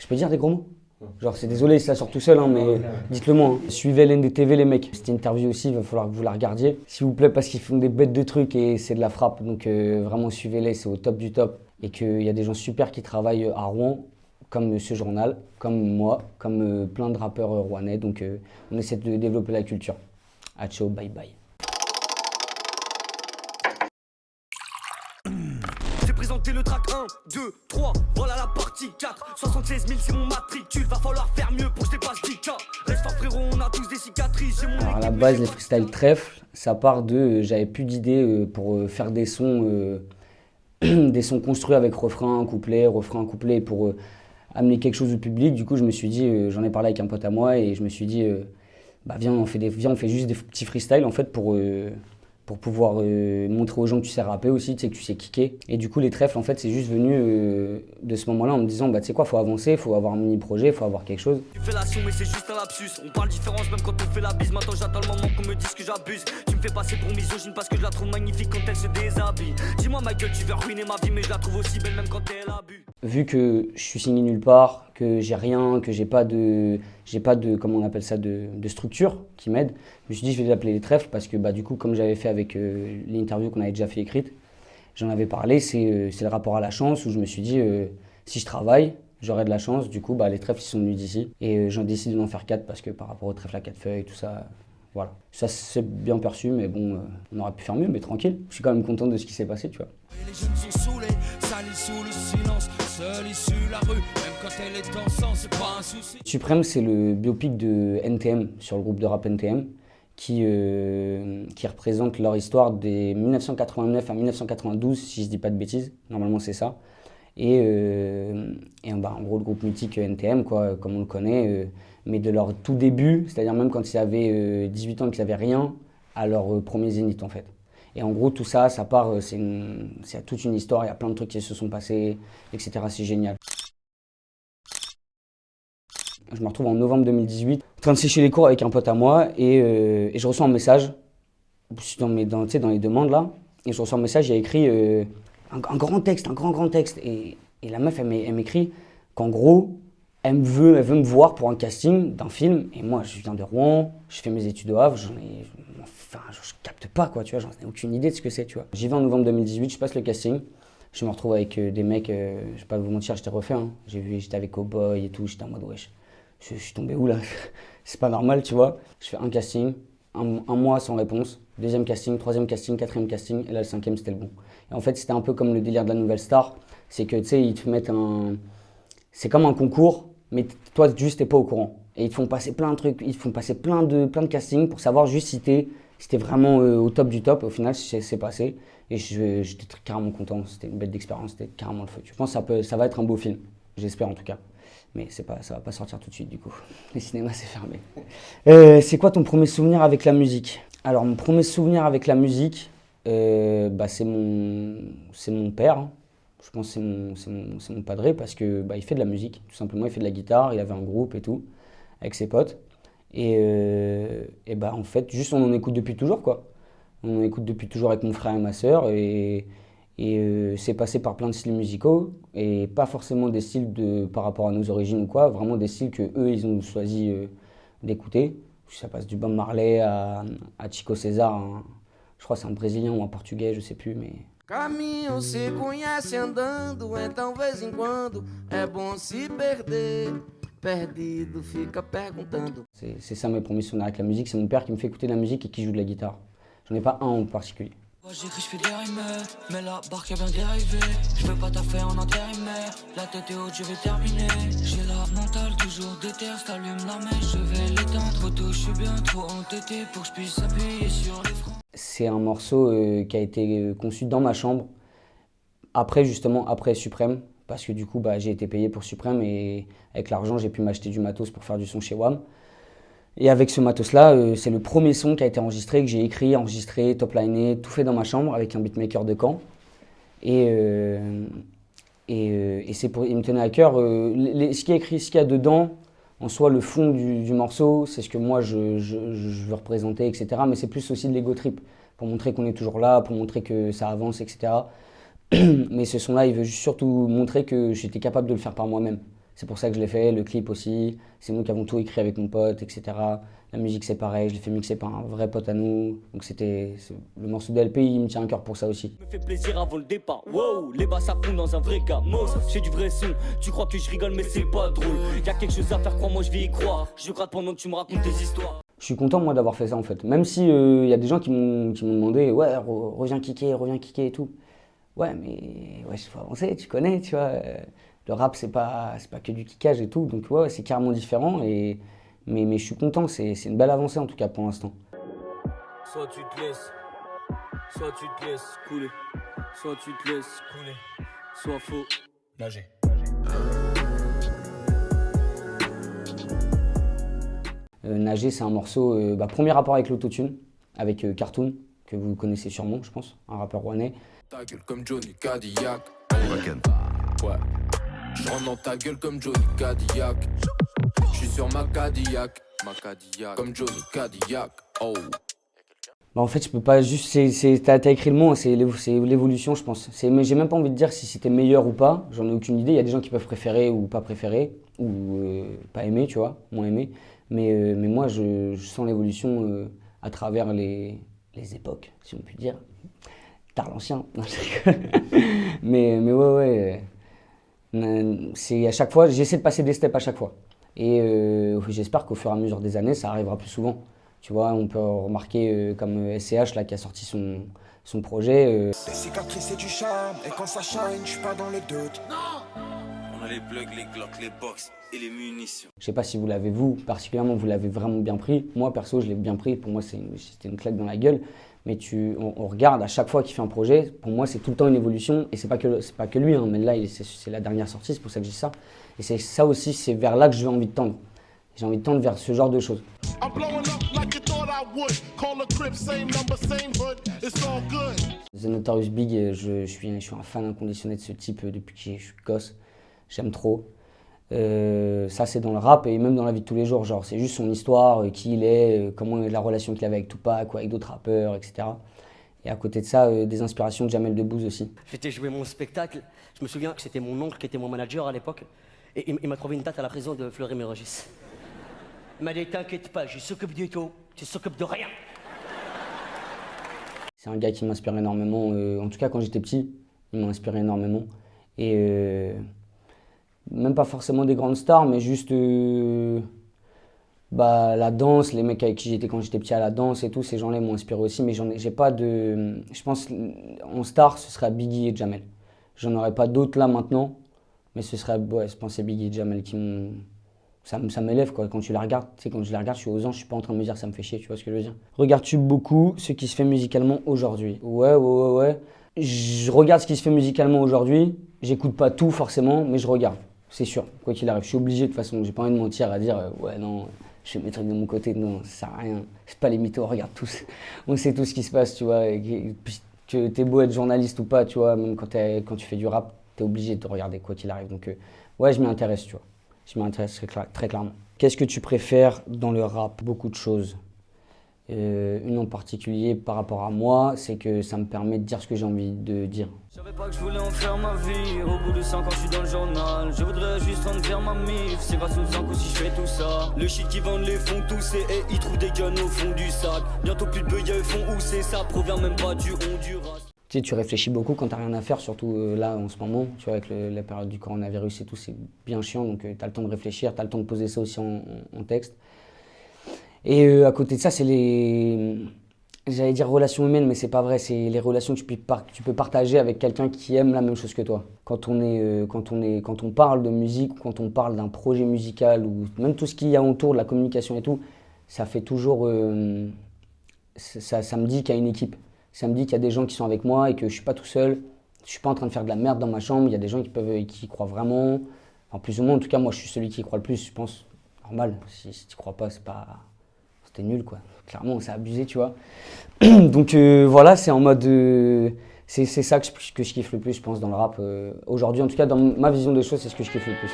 Je peux dire des gros mots? Genre, c'est désolé si ça sort tout seul, hein, mais dites-le moi. Hein. Suivez l'NDTV, les mecs. Cette interview aussi, il va falloir que vous la regardiez. S'il vous plaît, parce qu'ils font des bêtes de trucs et c'est de la frappe. Donc, vraiment, suivez-les, c'est au top du top. Et qu'il y a des gens super qui travaillent à Rouen, comme ce journal, comme moi, comme plein de rappeurs rouennais. Donc, on essaie de développer la culture. À ciao, bye bye. Présenter le track 1, 2, 3, voilà la partie 4. 76 000 c'est mon matricule, va falloir faire mieux pour que je dépasse 10K. Reste fort frérot, on a tous des cicatrices. Alors à la base, les freestyle trèfle, ça part de j'avais plus d'idées pour faire des sons construits avec refrain, couplet, pour amener quelque chose au public. Du coup, je me suis dit, j'en ai parlé avec un pote à moi et je me suis dit, viens, on fait juste des petits freestyles en fait pour pouvoir montrer aux gens que tu sais rapper aussi, tu sais que tu sais kicker. Et du coup, les trèfles, en fait, c'est juste venu de ce moment-là en me disant, tu sais quoi, faut avancer, faut avoir un mini-projet, faut avoir quelque chose. Tu fais la mais c'est juste un lapsus. On parle différence même quand on fait la bise. Maintenant, j'attends le moment qu'on me dise que j'abuse. Tu me fais passer pour misogyne parce que je la trouve magnifique quand elle se déshabille. Dis-moi, ma gueule, tu veux ruiner ma vie, mais je la trouve aussi belle même quand elle abuse. Vu que je suis signé nulle part, que j'ai rien, que j'ai pas de comment on appelle ça, de structure qui m'aide, je me suis dit je vais l'appeler les trèfles parce que du coup comme j'avais fait avec l'interview qu'on avait déjà fait écrite, j'en avais parlé, c'est le rapport à la chance où je me suis dit si je travaille, j'aurai de la chance, du coup les trèfles ils sont venus d'ici et j'en décide d'en faire 4 parce que par rapport aux trèfles à 4 feuilles, tout ça, voilà. Ça c'est bien perçu mais bon, on aurait pu faire mieux mais tranquille, je suis quand même content de ce qui s'est passé, tu vois. Les jeunes sont saoulés, salis sous le silence, seuls issus la rue, même quand elle est dansant, c'est pas un souci. Suprême, c'est le biopic de NTM, sur le groupe de rap NTM, qui représente leur histoire des 1989 à 1992, si je dis pas de bêtises, normalement c'est ça. Et en gros, le groupe mythique NTM, quoi, comme on le connaît, mais de leur tout début, c'est-à-dire même quand ils avaient 18 ans et qu'ils n'avaient rien, à leur premier zénith en fait. Et en gros, tout ça, ça part, c'est toute une histoire, il y a plein de trucs qui se sont passés, etc. C'est génial. Je me retrouve en novembre 2018, en train de sécher les cours avec un pote à moi, et je reçois un message, dans les demandes là, et je reçois un message, il y a écrit un grand texte, et la meuf, elle m'écrit qu'en gros, elle veut me voir pour un casting d'un film, et moi, je viens de Rouen, je fais mes études au Havre, je capte pas, quoi, tu vois, j'en ai aucune idée de ce que c'est, tu vois. J'y vais en novembre 2018, je passe le casting, je me retrouve avec des mecs, je vais pas vous mentir, j'étais refait, hein. J'étais avec Cowboy et tout, j'étais en mode wesh, je suis tombé où là? C'est pas normal, tu vois. Je fais un casting, un mois sans réponse, deuxième casting, troisième casting, quatrième casting, et là le cinquième c'était le bon. Et en fait c'était un peu comme le délire de la nouvelle star, c'est que tu sais, ils te mettent c'est comme un concours, mais toi juste t'es pas au courant. Et ils te font passer plein de trucs, ils te font passer plein de castings pour savoir juste si t'es vraiment au top du top. Au final, c'est passé. Et j'étais carrément content. C'était une belle d'expérience, c'était carrément le feu. Je pense que ça va être un beau film. J'espère en tout cas. Mais ça va pas sortir tout de suite du coup. Les cinémas, c'est fermé. C'est quoi ton premier souvenir avec la musique? Alors, mon premier souvenir avec la musique, c'est mon père. Hein. Je pense que c'est mon padré parce que il fait de la musique. Tout simplement, il fait de la guitare. Il avait un groupe et tout, avec ses potes. Et en fait, juste on en écoute depuis toujours, quoi. On en écoute depuis toujours avec mon frère et ma sœur. Et c'est passé par plein de styles musicaux. Et pas forcément des styles par rapport à nos origines ou quoi. Vraiment des styles qu'eux, ils ont choisi d'écouter. Ça passe du Bob Marley à Chico César. Hein. Je crois que c'est un Brésilien ou un Portugais, je sais plus, mais... Caminho se conhece andando, então vez em quando é bom se perder. Perdido fica perguntando. C'est ça mes premiers souvenirs avec la musique, c'est mon père qui me fait écouter de la musique et qui joue de la guitare. J'en ai pas un en particulier. J'écris, je fais des rimes, mais la barque a bien dérivé. Je veux pas taffer en intérimaire, la tête est haute, je vais terminer. J'ai la mentale toujours déter, t'allumes la mèche, je vais l'éteindre. Photo, je suis bien trop entêté pour que je puisse appuyer sur les freins. C'est un morceau qui a été conçu dans ma chambre, après Suprême, parce que du coup j'ai été payé pour Suprême et avec l'argent j'ai pu m'acheter du matos pour faire du son chez WAM. Et avec ce matos-là, c'est le premier son qui a été enregistré, que j'ai écrit, enregistré, top-liné, tout fait dans ma chambre avec un beatmaker de Caen. Et c'est pour, il me tenait à cœur. Ce qui est écrit, ce qu'il y a dedans, en soi, le fond du morceau, c'est ce que moi je veux représenter, etc. Mais c'est plus aussi de l'ego trip, pour montrer qu'on est toujours là, pour montrer que ça avance, etc. Mais ce son-là, il veut surtout montrer que j'étais capable de le faire par moi-même. C'est pour ça que je l'ai fait, le clip aussi. C'est nous qui avons tout écrit avec mon pote, etc. La musique, c'est pareil, je l'ai fait mixer par un vrai pote à nous. Donc le morceau de LP, il me tient à cœur pour ça aussi. Me fait plaisir avant le départ. Wow, les bas ça fond dans un vrai gamos. J'ai du vrai son, tu crois que je rigole, mais c'est pas drôle. Y'a quelque chose à faire, crois-moi, je vais y croire. Je gratte pendant que tu me racontes des histoires. Je suis content, moi, d'avoir fait ça, en fait. Même si y a des gens qui m'ont demandé, ouais, reviens kicker et tout. Ouais, mais ouais, il faut avancer, tu connais, tu vois. Le rap, c'est pas que du kickage et tout. Donc, ouais, c'est carrément différent. Mais je suis content, c'est une belle avancée, en tout cas, pour l'instant. Soit tu te laisses couler. Soit tu te laisses couler. Soit faux nager. Nager, c'est un morceau, premier rapport avec l'autotune, avec Cartoon, que vous connaissez sûrement, je pense, un rappeur rouennais. Ta gueule comme Johnny Cadillac. Ouais. Je rentre dans ta gueule comme Johnny Cadillac. Je suis sur ma Cadillac. Comme Johnny Cadillac. Oh. En fait, je peux pas juste. T'as écrit le mot, c'est l'évolution, je pense. Mais j'ai même pas envie de dire si c'était meilleur ou pas. J'en ai aucune idée. Il y a des gens qui peuvent préférer ou pas préférer, ou pas aimer, tu vois, moins aimer. Mais moi, je sens l'évolution à travers les époques, si on peut dire. Tard l'ancien. mais ouais. C'est à chaque fois, j'essaie de passer des steps à chaque fois. Et j'espère qu'au fur et à mesure des années, ça arrivera plus souvent. Tu vois, on peut remarquer comme SCH là, qui a sorti son projet. Les cicatrices et du charme, et quand ça shine, je suis pas dans le doute. On a les plugs, les glocks, les box et les munitions. Je sais pas si vous l'avez, particulièrement, vous l'avez vraiment bien pris. Moi, perso, je l'ai bien pris. Pour moi, c'était une claque dans la gueule. Mais on regarde à chaque fois qu'il fait un projet. Pour moi, c'est tout le temps une évolution. Et c'est pas que lui, hein, mais là, c'est la dernière sortie, c'est pour ça que je dis ça. Et c'est ça aussi, c'est vers là que j'ai envie de tendre. J'ai envie de tendre vers ce genre de choses. The Notorious Big, je suis un fan inconditionné de ce type depuis que je suis gosse. J'aime trop. Ça, c'est dans le rap et même dans la vie de tous les jours. Genre, c'est juste son histoire, qui il est, la relation qu'il avait avec Tupac, avec d'autres rappeurs, etc. Et à côté de ça, des inspirations de Jamel Debbouze aussi. J'étais joué mon spectacle. Je me souviens que c'était mon oncle qui était mon manager à l'époque. Et il m'a trouvé une date à la prison de Fleury-Mérogis. Il m'a dit, t'inquiète pas, je s'occupe du tout, tu s'occupes de rien. C'est un gars qui m'inspire énormément. En tout cas, quand j'étais petit, il m'a inspiré énormément. Et même pas forcément des grandes stars, mais juste la danse, les mecs avec qui j'étais quand j'étais petit à la danse et tout, ces gens-là m'ont inspiré aussi. Mais j'ai pas de. Je pense en star, ce serait Biggie et Jamel. J'en aurais pas d'autres là maintenant, mais ce serait, je pense, c'est Biggie et Jamel qui m'ont. Ça m'élève quoi, quand tu la regardes. Tu sais, quand je la regarde, je suis aux anges, je suis pas en train de me dire ça me fait chier, tu vois ce que je veux dire. Regardes-tu beaucoup ce qui se fait musicalement aujourd'hui? Ouais. Je regarde ce qui se fait musicalement aujourd'hui. J'écoute pas tout forcément, mais je regarde. C'est sûr, quoi qu'il arrive. Je suis obligé de toute façon. J'ai pas envie de mentir à dire ouais, non, je fais mes trucs de mon côté. Non, ça sert à rien. C'est pas les mythos, on regarde tous. On sait tout ce qui se passe, tu vois. Et puis, t'es beau être journaliste ou pas, tu vois. Même quand tu fais du rap, t'es obligé de regarder quoi qu'il arrive. Donc, ouais, je m'y intéresse, tu vois. Je m'y intéresse très clairement. Qu'est-ce que tu préfères dans le rap? Beaucoup de choses. Une en particulier par rapport à moi, c'est que ça me permet de dire ce que j'ai envie de dire. Je savais pas que je voulais en faire ma vie. Au bout de 5 ans, je suis dans le journal. Je voudrais juste rendre vers ma mif. C'est grâce aux encos si je fais tout ça. Le shit qui vendent les fonds tousser et ils trouvent des guns au fond du sac. Bientôt plus de beuillets font où c'est ça provient même pas du Honduras. Tu sais, tu réfléchis beaucoup quand t'as rien à faire, surtout là en ce moment, tu vois, avec la période du coronavirus et tout, c'est bien chiant, donc t'as le temps de réfléchir, t'as le temps de poser ça aussi en texte. Et à côté de ça, c'est j'allais dire relations humaines, mais c'est pas vrai, c'est les relations que tu peux partager avec quelqu'un qui aime la même chose que toi. Quand on parle de musique, ou quand on parle d'un projet musical, ou même tout ce qu'il y a autour de la communication et tout, ça fait toujours, ça me dit qu'il y a une équipe. Ça me dit qu'il y a des gens qui sont avec moi et que je suis pas tout seul. Je suis pas en train de faire de la merde dans ma chambre. Il y a des gens qui y croient vraiment. Enfin, plus ou moins, en tout cas, moi, je suis celui qui y croit le plus. Je pense, normal. Si tu crois pas, c'était nul, quoi. Clairement, c'est abusé, tu vois. Donc, voilà, c'est en mode. C'est ça que je kiffe le plus, je pense, dans le rap. Aujourd'hui, en tout cas, dans ma vision des choses, c'est ce que je kiffe le plus.